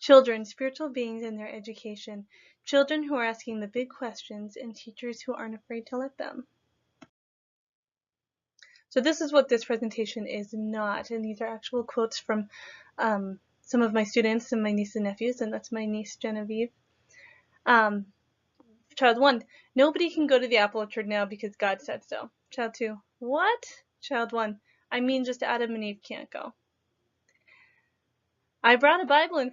Children, spiritual beings in their education. Children who are asking the big questions and teachers who aren't afraid to let them. So this is what this presentation is not, and these are actual quotes from some of my students and my nieces and nephews, and that's my niece Genevieve. Child 1, nobody can go to the apple orchard now because God said so. Child 2, what? Child 1, I mean just Adam and Eve can't go. I brought a Bible in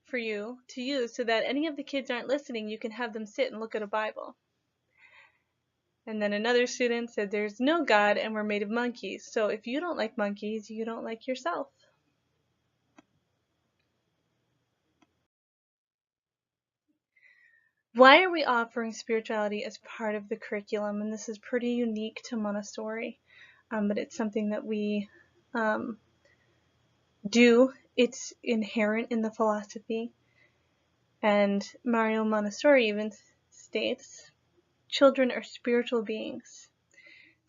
for you to use so that any of the kids aren't listening, you can have them sit and look at a Bible. And then another student said, there's no God and we're made of monkeys. So if you don't like monkeys, you don't like yourself. Why are we offering spirituality as part of the curriculum? And this is pretty unique to Montessori, but it's something that we do. It's inherent in the philosophy. And Mario Montessori even states, children are spiritual beings.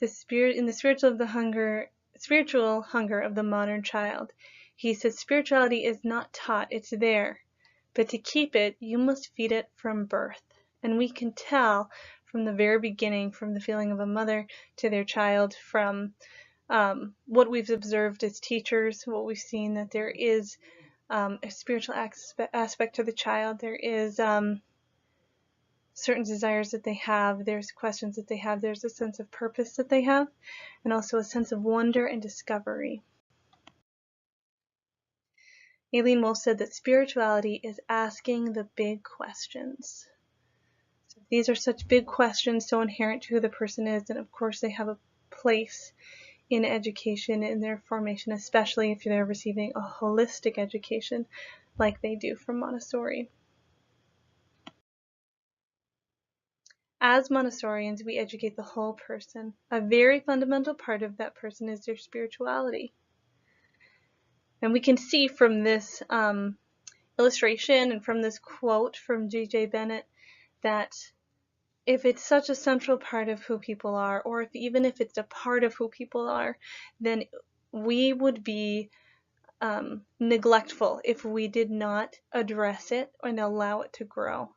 The spiritual hunger of the modern child. He says spirituality is not taught, it's there. But to keep it, you must feed it from birth. And we can tell from the very beginning, from the feeling of a mother to their child, from what we've observed as teachers, what we've seen, that there is a spiritual aspect to the child. There is certain desires that they have, there's questions that they have, there's a sense of purpose that they have, and also a sense of wonder and discovery. Aileen Wolf said that spirituality is asking the big questions. So these are such big questions, so inherent to who the person is, and of course they have a place in education, in their formation, especially if they're receiving a holistic education like they do from Montessori. As Montessorians, we educate the whole person. A very fundamental part of that person is their spirituality. And we can see from this illustration and from this quote from J.J. Bennett that if it's such a central part of who people are, or even if it's a part of who people are, then we would be neglectful if we did not address it and allow it to grow.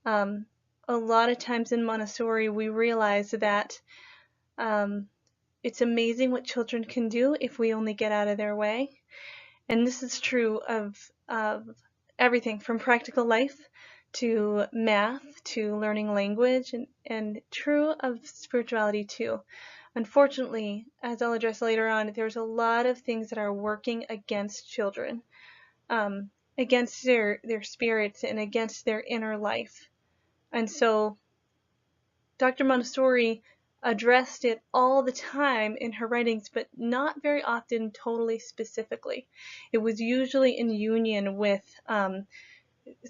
A lot of times in Montessori, we realize that it's amazing what children can do if we only get out of their way. And this is true of everything from practical life to math to learning language, and true of spirituality too. Unfortunately, as I'll address later on, there's a lot of things that are working against children, against their spirits and against their inner life. And so Dr. Montessori addressed it all the time in her writings, but not very often totally specifically. It was usually in union with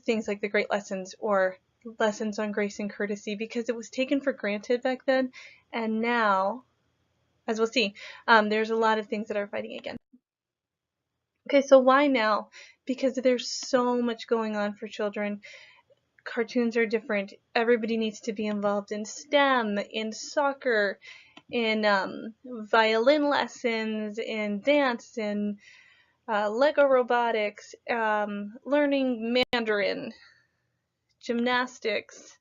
things like the Great Lessons or lessons on grace and courtesy, because it was taken for granted back then, and now, as we'll see, there's a lot of things that are fighting against. Okay, so why now? Because there's so much going on for children. Cartoons are different. Everybody needs to be involved in STEM, in soccer, in violin lessons, in dance, in Lego robotics, learning Mandarin, gymnastics,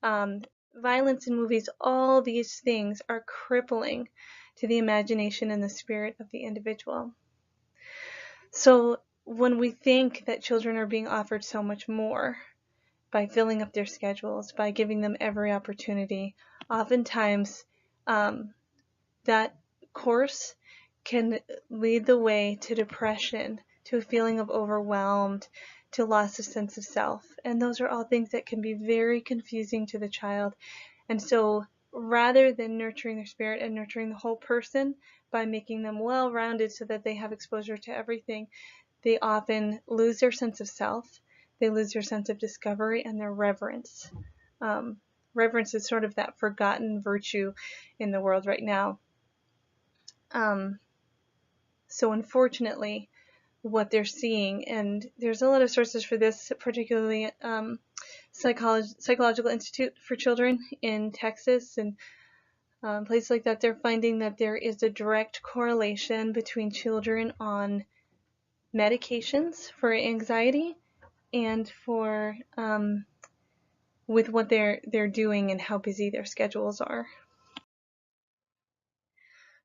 violence in movies. All these things are crippling to the imagination and the spirit of the individual. So when we think that children are being offered so much more, by filling up their schedules, by giving them every opportunity, oftentimes that course can lead the way to depression, to a feeling of overwhelmed, to loss of sense of self. And those are all things that can be very confusing to the child. And so rather than nurturing their spirit and nurturing the whole person by making them well-rounded so that they have exposure to everything, they often lose their sense of self. They lose their sense of discovery and their reverence. Reverence is sort of that forgotten virtue in the world right now. So unfortunately, what they're seeing, and there's a lot of sources for this, particularly Psychological Institute for Children in Texas and places like that, they're finding that there is a direct correlation between children on medications for anxiety and for with what they're doing and how busy their schedules are.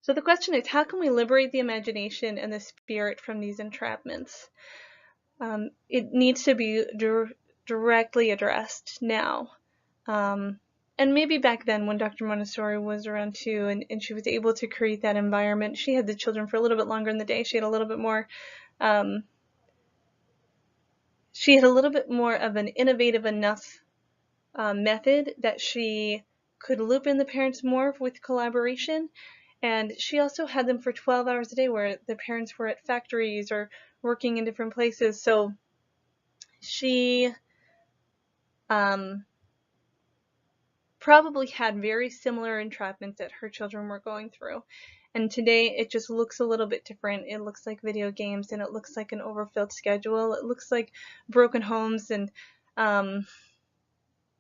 So the question is, how can we liberate the imagination and the spirit from these entrapments? It needs to be directly addressed now. And maybe back then when Dr. Montessori was around too, and she was able to create that environment, she had the children for a little bit longer in the day. She had a little bit more of an innovative enough method that she could loop in the parents more with collaboration. And she also had them for 12 hours a day where the parents were at factories or working in different places. So she probably had very similar entrapments that her children were going through. And today it just looks a little bit different. It looks like video games, and it looks like an overfilled schedule. It looks like broken homes and,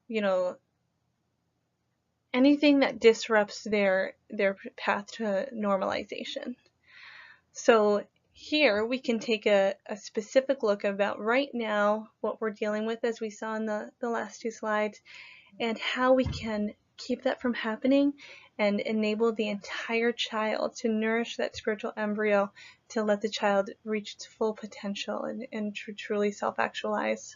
you know, anything that disrupts their path to normalization. So here we can take a specific look about right now what we're dealing with, as we saw in the last two slides, and how we can keep that from happening and enable the entire child to nourish that spiritual embryo to let the child reach its full potential and truly self-actualize.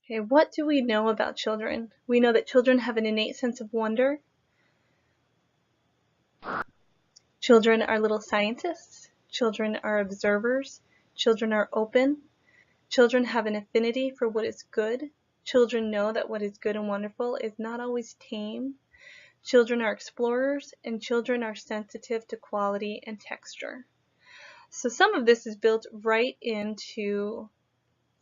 Okay, what do we know about children? We know that children have an innate sense of wonder. Children are little scientists. Children are observers. Children are open. Children have an affinity for what is good. Children know that what is good and wonderful is not always tame. Children are explorers, and children are sensitive to quality and texture. So some of this is built right into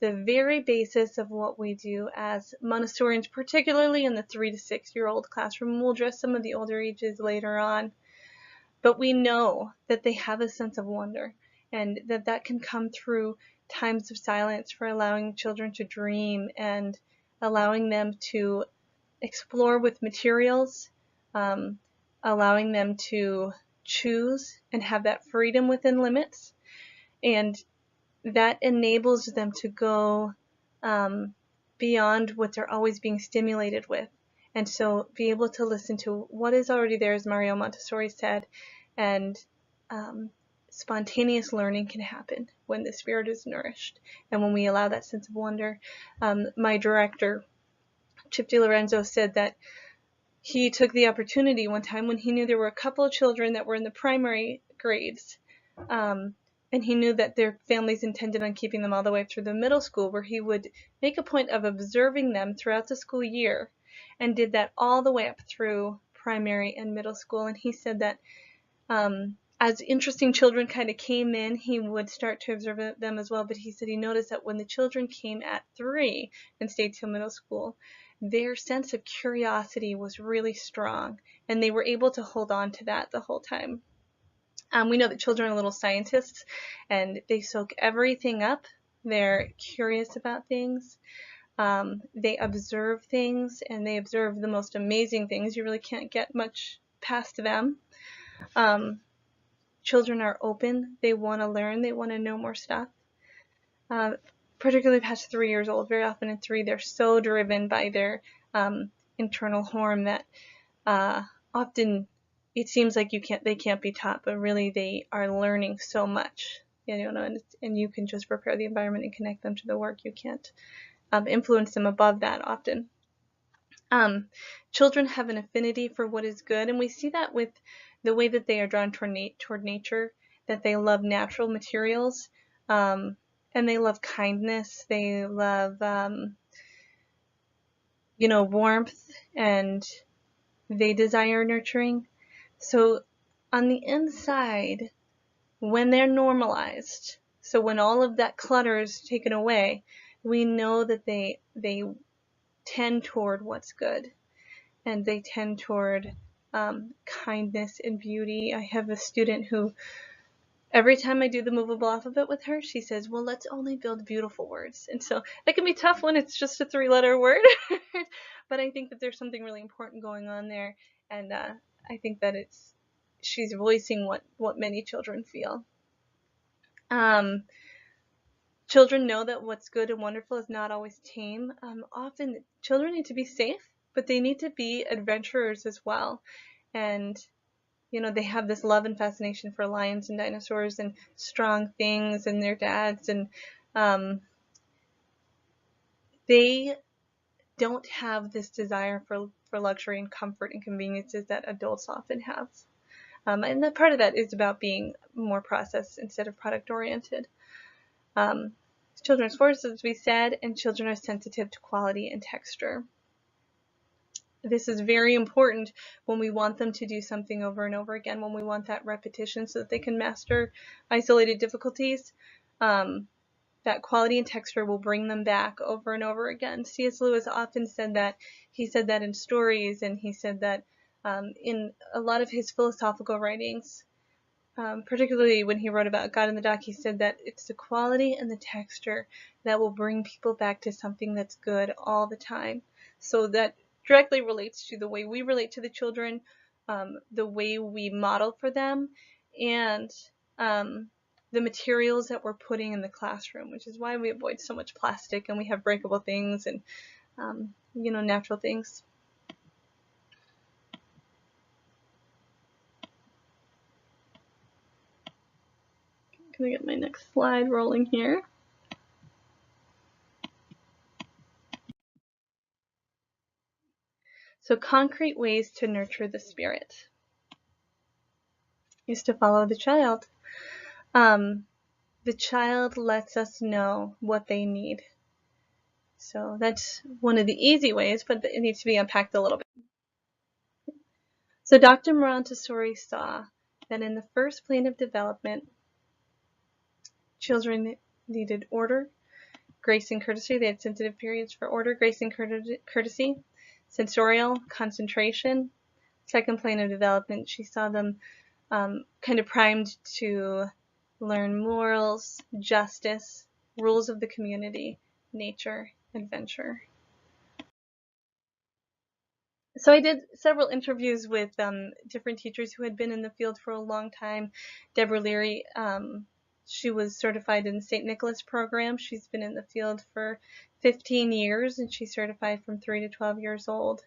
the very basis of what we do as Montessorians, particularly in the 3 to 6 year old classroom. We'll address some of the older ages later on. But we know that they have a sense of wonder, and that can come through times of silence for allowing children to dream and allowing them to explore with materials, allowing them to choose and have that freedom within limits. And that enables them to go beyond what they're always being stimulated with. And so be able to listen to what is already there, as Mario Montessori said, and spontaneous learning can happen when the spirit is nourished and when we allow that sense of wonder. My director, Chip DiLorenzo, said that he took the opportunity one time when he knew there were a couple of children that were in the primary grades, and he knew that their families intended on keeping them all the way through the middle school, where he would make a point of observing them throughout the school year, and did that all the way up through primary and middle school. And he said that as interesting children kind of came in, he would start to observe them as well. But he said he noticed that when the children came at 3 and stayed till middle school, their sense of curiosity was really strong, and they were able to hold on to that the whole time. We know that children are little scientists, and they soak everything up. They're curious about things. They observe things, and they observe the most amazing things. You really can't get much past them. Children are open. They want to learn. They want to know more stuff. Particularly past 3 years old. Very often in 3, they're so driven by their internal horn that often it seems like they can't be taught, but really they are learning so much, and you can just prepare the environment and connect them to the work. You can't influence them above that often. Children have an affinity for what is good, and we see that with the way that they are drawn toward nature, that they love natural materials, and they love kindness. They love, warmth, and they desire nurturing. So on the inside, when they're normalized, so when all of that clutter is taken away, we know that they tend toward what's good, and they tend toward kindness and beauty. I have a student who, every time I do the movable alphabet with her, she says, well, let's only build beautiful words. And so that can be tough when it's just a 3-letter word, but I think that there's something really important going on there, and I think that she's voicing what many children feel. Children know that what's good and wonderful is not always tame. Often children need to be safe, but they need to be adventurers as well. And they have this love and fascination for lions and dinosaurs and strong things and their dads, and they don't have this desire for luxury and comfort and conveniences that adults often have. And that part of that is about being more process instead of product oriented. Children are sports, as we said, and children are sensitive to quality and texture. This is very important when we want them to do something over and over again, when we want that repetition so that they can master isolated difficulties. That quality and texture will bring them back over and over again. C.S. Lewis often said that. He said that in stories, and he said that in a lot of his philosophical writings. Particularly when he wrote about God in the Dock, he said that it's the quality and the texture that will bring people back to something that's good all the time. So that directly relates to the way we relate to the children, the way we model for them, and the materials that we're putting in the classroom, which is why we avoid so much plastic and we have breakable things and natural things. Gonna get my next slide rolling here. So concrete ways to nurture the spirit is to follow the child. The child lets us know what they need. So that's one of the easy ways, but it needs to be unpacked a little bit. So Dr. Montessori saw that in the first plane of development, children needed order, grace and courtesy. They had sensitive periods for order, grace, and courtesy. Sensorial, concentration. Second plane of development, she saw them kind of primed to learn morals, justice, rules of the community, nature, adventure. So I did several interviews with different teachers who had been in the field for a long time. Deborah Leary, she was certified in the St. Nicholas program. She's been in the field for 15 years, and she's certified from 3 to 12 years old.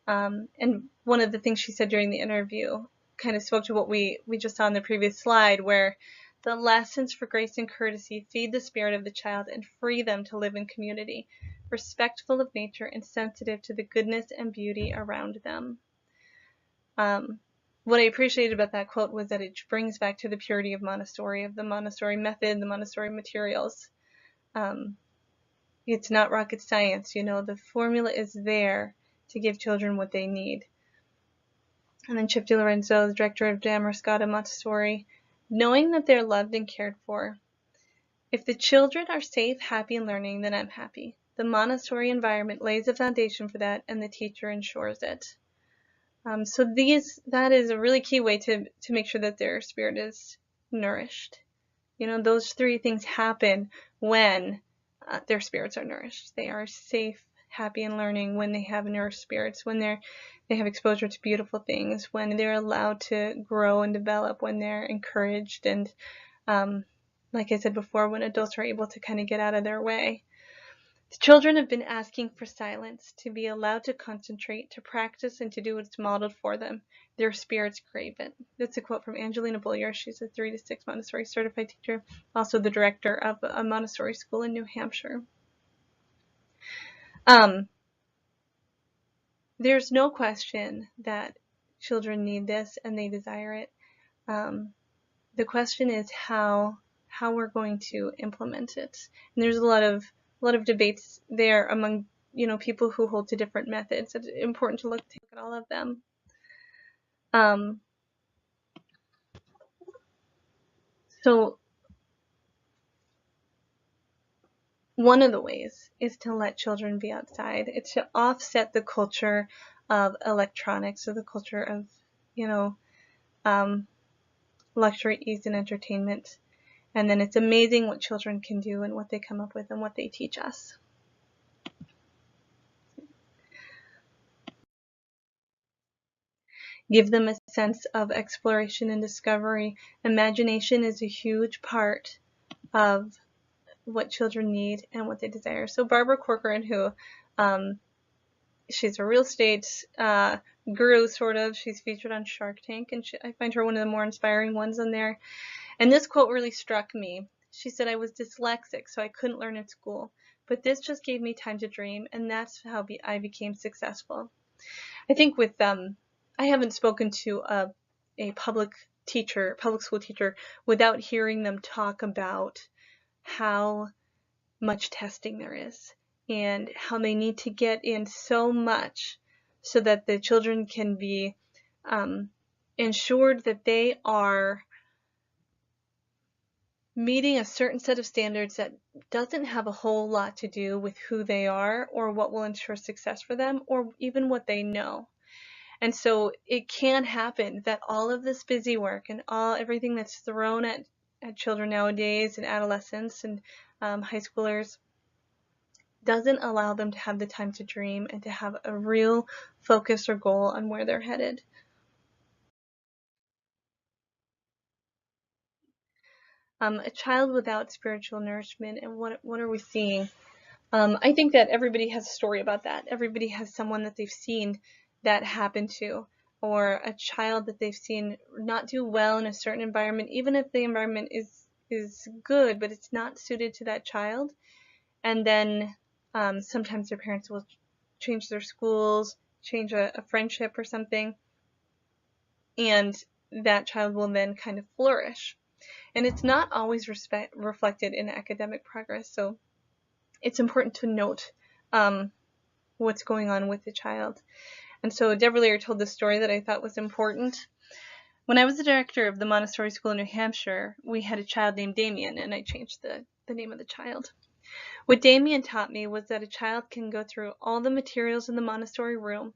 And one of the things she said during the interview kind of spoke to what we just saw in the previous slide, where the lessons for grace and courtesy feed the spirit of the child and free them to live in community, respectful of nature and sensitive to the goodness and beauty around them. What I appreciated about that quote was that it brings back to the purity of Montessori, of the Montessori method, the Montessori materials. It's not rocket science, the formula is there to give children what they need. And then Chip DiLorenzo, the director of Damariscotta Montessori, knowing that they're loved and cared for. If the children are safe, happy, and learning, then I'm happy. The Montessori environment lays a foundation for that, and the teacher ensures it. So that is a really key way to make sure that their spirit is nourished. Those three things happen when their spirits are nourished. They are safe, happy, and learning when they have nourished spirits, when they have exposure to beautiful things, when they're allowed to grow and develop, when they're encouraged, and like I said before, when adults are able to kind of get out of their way. The children have been asking for silence, to be allowed to concentrate, to practice, and to do what's modeled for them. Their spirits crave it. That's a quote from Angelina Bullier. She's a 3 to 6 Montessori certified teacher, also the director of a Montessori school in New Hampshire. There's no question that children need this and they desire it. The question is how we're going to implement it. And there's a lot of debates there among people who hold to different methods. It's important to look at all of them. So one of the ways is to let children be outside. It's to offset the culture of electronics, or the culture of luxury, ease, and entertainment. And then it's amazing what children can do and what they come up with and what they teach us. Give them a sense of exploration and discovery. Imagination is a huge part of what children need and what they desire. So Barbara Corcoran, who she's a real estate guru, sort of. She's featured on Shark Tank, and I find her one of the more inspiring ones on there. And this quote really struck me. She said, "I was dyslexic, so I couldn't learn at school, but this just gave me time to dream, and that's how I became successful." I think with I haven't spoken to a public school teacher, without hearing them talk about how much testing there is and how they need to get in so much so that the children can be ensured that they are meeting a certain set of standards that doesn't have a whole lot to do with who they are or what will ensure success for them or even what they know. And so it can happen that all of this busy work and everything that's thrown at children nowadays and adolescents and high schoolers doesn't allow them to have the time to dream and to have a real focus or goal on where they're headed. A child without spiritual nourishment, and what are we seeing? I think that everybody has a story about that. Everybody has someone that they've seen that happened to, or a child that they've seen not do well in a certain environment, even if the environment is good, but it's not suited to that child. And then sometimes their parents will change their schools, change a friendship or something, and that child will then kind of flourish. And it's not always reflected in academic progress, so it's important to note what's going on with the child. And so Deborah Lear told this story that I thought was important. When I was the director of the Montessori school in New Hampshire, we had a child named Damien, and I changed the name of the child. What Damien taught me was that a child can go through all the materials in the Montessori room,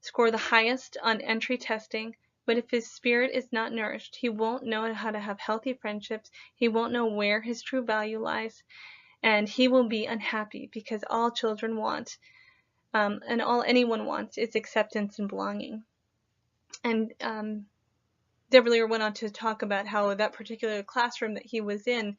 score the highest on entry testing, but if his spirit is not nourished, he won't know how to have healthy friendships, he won't know where his true value lies, and he will be unhappy because all children want, and all anyone wants, is acceptance and belonging. And Deborah Lear went on to talk about how that particular classroom that he was in,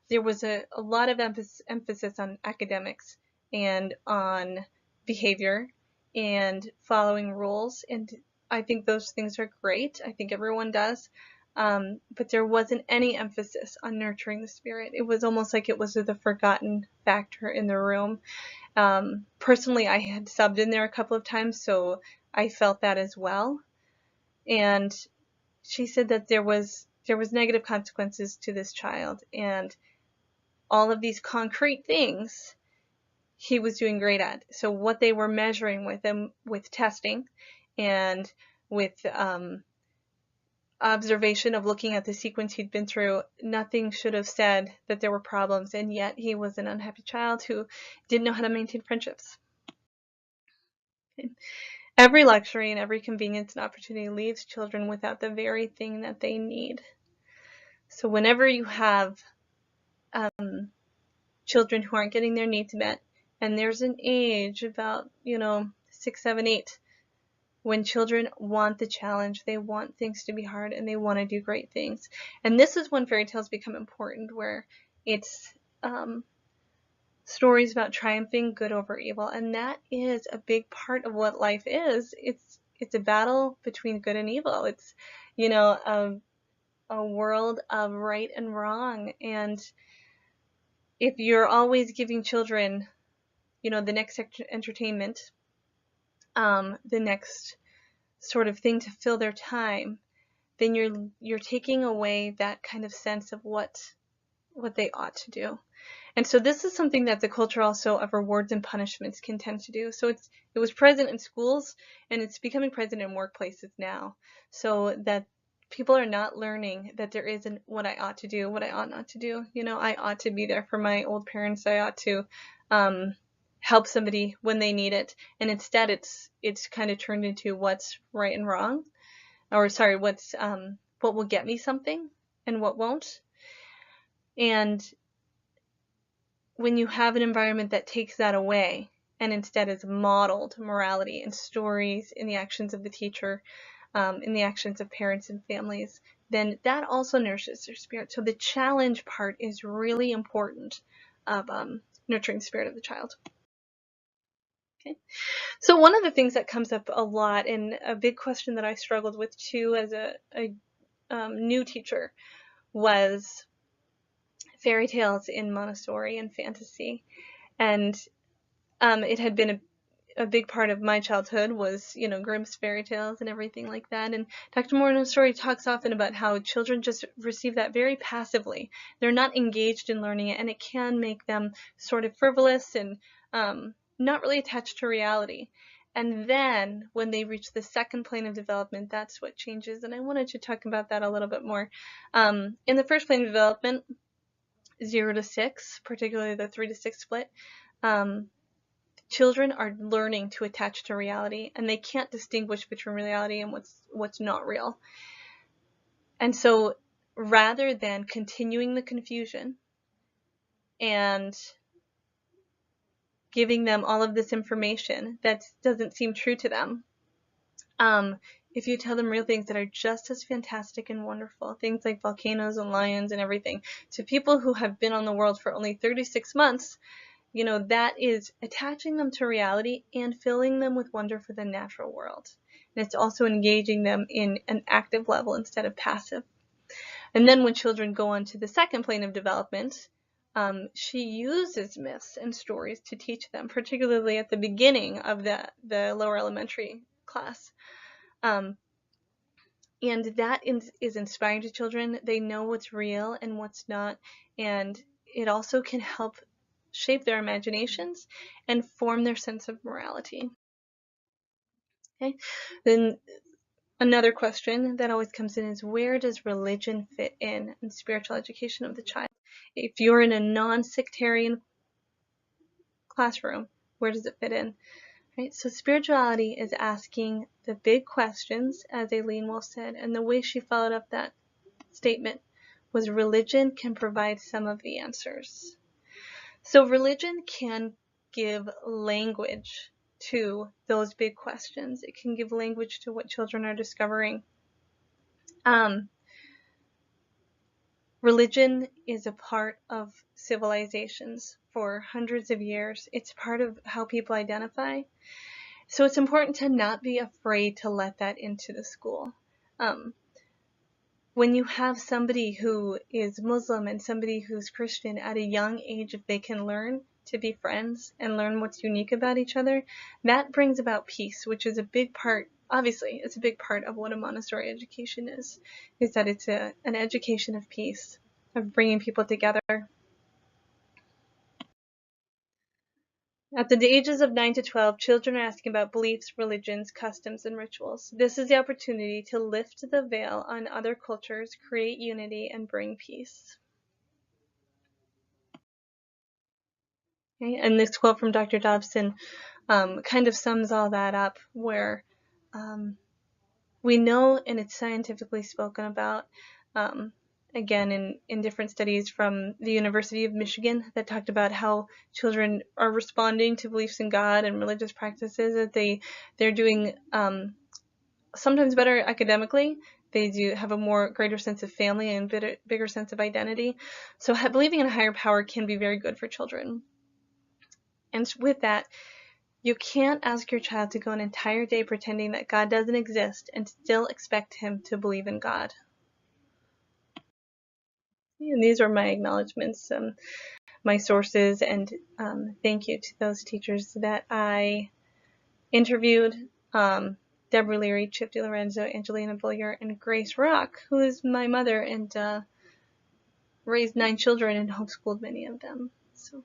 there was a lot of emphasis on academics and on behavior and following rules. And I think those things are great. I think everyone does. But there wasn't any emphasis on nurturing the spirit. It was almost like it was the forgotten factor in the room. Personally, I had subbed in there a couple of times, so I felt that as well. And she said that there was negative consequences to this child, and all of these concrete things he was doing great at. So what they were measuring with him, with testing and with observation of looking at the sequence he'd been through, nothing should have said that there were problems, and yet he was an unhappy child who didn't know how to maintain friendships. Every luxury and every convenience and opportunity leaves children without the very thing that they need. So whenever you have children who aren't getting their needs met, and there's an age about 6, 7, 8, when children want the challenge, they want things to be hard, and they want to do great things. And this is when fairy tales become important, where it's stories about triumphing good over evil, and that is a big part of what life is. It's a battle between good and evil. It's a world of right and wrong, and if you're always giving children the next entertainment, the next sort of thing to fill their time, then you're taking away that kind of sense of what they ought to do. And so this is something that the culture also of rewards and punishments can tend to do. So it was present in schools, and it's becoming present in workplaces now, so that people are not learning that there isn't what I ought to do, what I ought not to do. I ought to be there for my old parents. I ought to help somebody when they need it. And instead it's kind of turned into what's right and wrong, or sorry, what's what will get me something and what won't. And when you have an environment that takes that away and instead is modeled morality and stories in the actions of the teacher, in the actions of parents and families, then that also nourishes their spirit. So the challenge part is really important. of nurturing the spirit of the child. Okay. So one of the things that comes up a lot, and a big question that I struggled with too as a new teacher, was fairy tales in Montessori and fantasy. And it had been a big part of my childhood was, Grimm's fairy tales and everything like that. And Dr. Montessori talks often about how children just receive that very passively. They're not engaged in learning it, and it can make them sort of frivolous and not really attached to reality. And then when they reach the second plane of development, that's what changes. And I wanted to talk about that a little bit more. In the first plane of development, 0 to 6, particularly the 3 to 6 split, children are learning to attach to reality, and they can't distinguish between reality and what's not real. And so rather than continuing the confusion and giving them all of this information that doesn't seem true to them, if you tell them real things that are just as fantastic and wonderful, things like volcanoes and lions and everything, to people who have been on the world for only 36 months, that is attaching them to reality and filling them with wonder for the natural world. And it's also engaging them in an active level instead of passive. And then when children go on to the second plane of development, she uses myths and stories to teach them, particularly at the beginning of the lower elementary class. And that is inspiring to children. They know what's real and what's not, and it also can help shape their imaginations and form their sense of morality. Okay. Then another question that always comes in is, where does religion fit in spiritual education of the child? If you're in a non-sectarian classroom, where does it fit in? Right? So spirituality is asking the big questions, as Aileen Wolf said, and the way she followed up that statement was, religion can provide some of the answers. So religion can give language to those big questions. It can give language to what children are discovering. Religion is a part of civilizations for hundreds of years. It's part of how people identify. So it's important to not be afraid to let that into the school. When you have somebody who is Muslim and somebody who's Christian at a young age, if they can learn to be friends and learn what's unique about each other, that brings about peace, which is a big part. Obviously, it's a big part of what a Montessori education is that it's an education of peace, of bringing people together. At the ages of 9 to 12, children are asking about beliefs, religions, customs, and rituals. This is the opportunity to lift the veil on other cultures, create unity, and bring peace. Okay? And this quote from Dr. Dobson kind of sums all that up, where we know, and it's scientifically spoken about, again, in different studies from the University of Michigan that talked about how children are responding to beliefs in God and religious practices, that they're doing sometimes better academically. They do have a greater sense of family and bigger sense of identity. So believing in a higher power can be very good for children. And with that, you can't ask your child to go an entire day pretending that God doesn't exist and still expect him to believe in God. And these are my acknowledgments, my sources, and thank you to those teachers that I interviewed, Deborah Leary, Chip DiLorenzo, Angelina Bullier, and Grace Rock, who is my mother and raised 9 children and homeschooled many of them. So